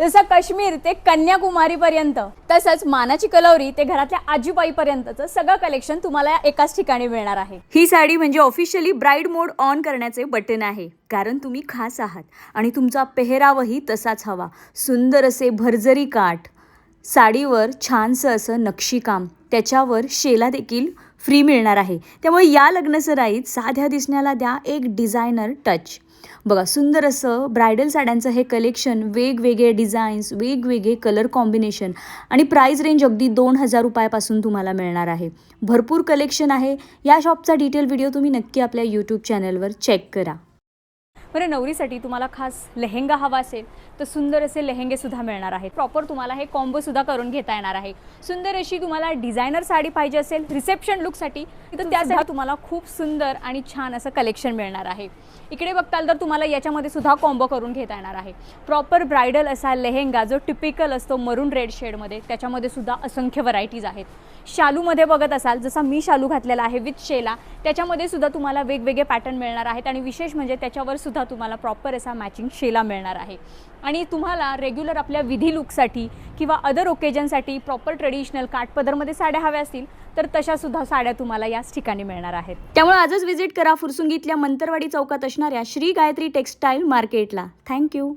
जसं काश्मीर ते कन्याकुमारी पर्यंत, तसंच मानाची कलवरी ते घरातल्या आजीबाई पर्यंतचं सगळं कलेक्शन तुम्हाला एकाच ठिकाणी मिळणार आहे। ही साडी म्हणजे ऑफिशियली ब्राइड मोड ऑन करण्याचे बटन आहे, कारण तुम्ही खास आहात आणि तुमचा पेहरावही तसाच हवा। सुंदर असे भरजरी काठ, साडीवर छानसं असं नक्षीकाम, त्याच्यावर शेला देखील फ्री मिळणार आहे। त्यामुळे या लग्नसराईत साध्या दिसण्याला द्या एक डिझायनर टच। बघा, सुंदर असं ब्रायडल साड्यांचं हे कलेक्शन, वेगवेगळे डिझाईन्स, वेगवेगळे कलर कॉम्बिनेशन आणि प्राइस रेंज अगदी 2000 रुपयापासून तुम्हाला मिळणार आहे। भरपूर कलेक्शन आहे। या शॉपचा डिटेल व्हिडिओ तुम्ही नक्की आपल्या यूट्यूब चॅनलवर चेक करा। बरं, नवरीसाठी तुम्हाला खास लेहेंगा हवा असेल तर सुंदर असे लेहेंगेसुद्धा मिळणार आहेत। प्रॉपर तुम्हाला हे कॉम्बोसुद्धा करून घेता येणार आहे। सुंदर अशी तुम्हाला डिझायनर साडी पाहिजे असेल रिसेप्शन लुकसाठी, तर त्यासाठी तुम्हाला खूप सुंदर आणि छान असं कलेक्शन मिळणार आहे। इकडे बघताल तर तुम्हाला याच्यामध्ये सुद्धा कॉम्बो करून घेता येणार आहे। प्रॉपर ब्रायडल असा लेहेंगा जो टिपिकल असतो मरून रेड शेडमध्ये, त्याच्यामध्ये सुद्धा असंख्य व्हरायटीज आहेत। शालूमध्ये बघत असाल, जसा मी शालू घातलेला आहे विथ शेला, त्याच्यामध्ये सुद्धा तुम्हाला वेगवेगळे पॅटर्न मिळणार आहेत आणि विशेष म्हणजे त्याच्यावर सुद्धा तुम्हाला प्रॉपर असा मॅचिंग शेला मिळणार आहे। आणि तुम्हाला रेग्युलर आपल्या विधी लुकसाठी किंवा अदर ओकेजनसाठी प्रॉपर ट्रेडिशनल काठपदरमध्ये साड्या हव्या असतील तर तशा सुद्धा साड्या तुम्हाला याच ठिकाणी मिळणार आहेत। त्यामुळे आजच व्हिजिट करा फुरसुंगीतल्या मंतरवाडी चौकात असणाऱ्या श्री गायत्री टेक्सटाईल मार्केटला। थँक्यू।